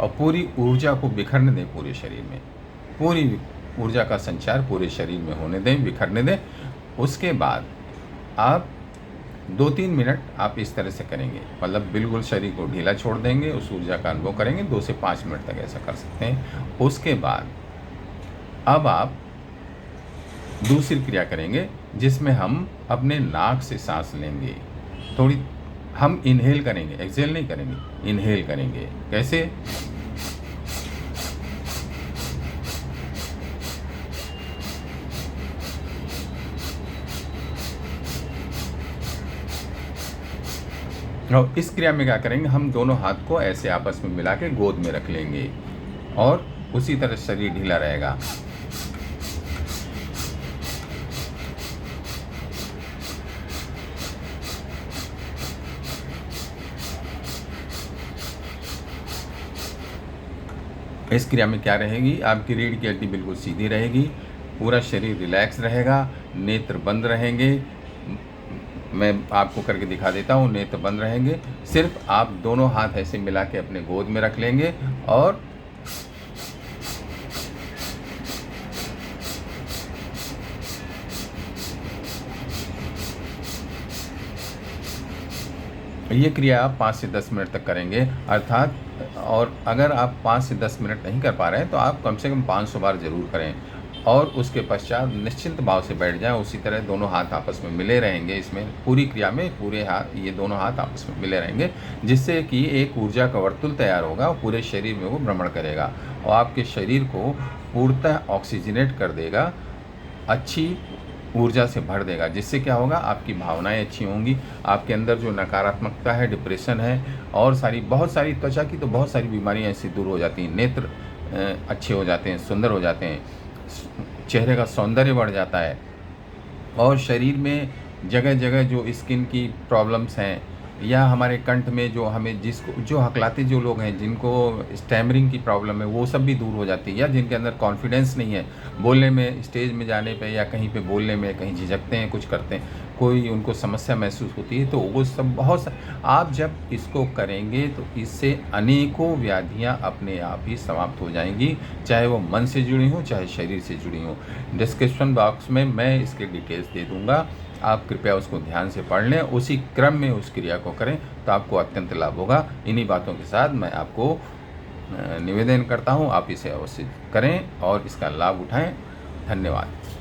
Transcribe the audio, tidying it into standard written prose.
और पूरी ऊर्जा को बिखरने दें पूरे शरीर में। पूरी ऊर्जा का संचार पूरे शरीर में होने दें, बिखरने दें। उसके बाद आप 2-3 मिनट आप इस तरह से करेंगे, मतलब बिल्कुल शरीर को ढीला छोड़ देंगे, उस ऊर्जा का अनुभव करेंगे। 2 से 5 मिनट तक ऐसा कर सकते हैं। उसके बाद अब आप दूसरी क्रिया करेंगे जिसमें हम अपने नाक से सांस लेंगे। थोड़ी हम इनहेल करेंगे, एक्सहेल नहीं करेंगे, इनहेल करेंगे। कैसे? और इस क्रिया में क्या करेंगे, हम दोनों हाथ को ऐसे आपस में मिला के गोद में रख लेंगे और उसी तरह शरीर ढीला रहेगा। इस क्रिया में क्या रहेगी, आपकी रीढ़ की हड्डी बिल्कुल सीधी रहेगी, पूरा शरीर रिलैक्स रहेगा, नेत्र बंद रहेंगे। मैं आपको करके दिखा देता हूँ। नेत्र बंद रहेंगे, सिर्फ आप दोनों हाथ ऐसे मिला के अपने गोद में रख लेंगे और ये क्रिया आप 5 से 10 मिनट तक करेंगे अर्थात। और अगर आप 5 से 10 मिनट नहीं कर पा रहे हैं तो आप कम से कम 500 बार ज़रूर करें और उसके पश्चात निश्चिंत भाव से बैठ जाएं। उसी तरह दोनों हाथ आपस में मिले रहेंगे। इसमें पूरी क्रिया में पूरे हाथ, ये दोनों हाथ आपस में मिले रहेंगे, जिससे कि एक ऊर्जा का वर्तुल तैयार होगा और पूरे शरीर में वो भ्रमण करेगा और आपके शरीर को पूर्णतः ऑक्सीजनेट कर देगा, अच्छी ऊर्जा से भर देगा। जिससे क्या होगा, आपकी भावनाएं अच्छी होंगी, आपके अंदर जो नकारात्मकता है, डिप्रेशन है और बहुत सारी त्वचा की तो बहुत सारी बीमारियां ऐसी दूर हो जाती हैं। नेत्र अच्छे हो जाते हैं, सुंदर हो जाते हैं, चेहरे का सौंदर्य बढ़ जाता है और शरीर में जगह जगह जो स्किन की प्रॉब्लम्स हैं या हमारे कंठ में जो हमें जो हकलाते जो लोग हैं, जिनको स्टैमरिंग की प्रॉब्लम है, वो सब भी दूर हो जाती है। या जिनके अंदर कॉन्फिडेंस नहीं है बोलने में, स्टेज में जाने पे या कहीं पे बोलने में, कहीं झिझकते हैं, कुछ करते हैं, कोई उनको समस्या महसूस होती है, तो वो सब आप जब इसको करेंगे तो इससे अनेकों व्याधियाँ अपने आप ही समाप्त हो जाएंगी, चाहे वो मन से जुड़ी हों, चाहे शरीर से जुड़ी हों। डिस्क्रिप्शन बॉक्स में मैं इसके डिटेल्स दे दूँगा, आप कृपया उसको ध्यान से पढ़ लें, उसी क्रम में उस क्रिया को करें तो आपको अत्यंत लाभ होगा। इन्हीं बातों के साथ मैं आपको निवेदन करता हूँ, आप इसे अवश्य करें और इसका लाभ उठाएं। धन्यवाद।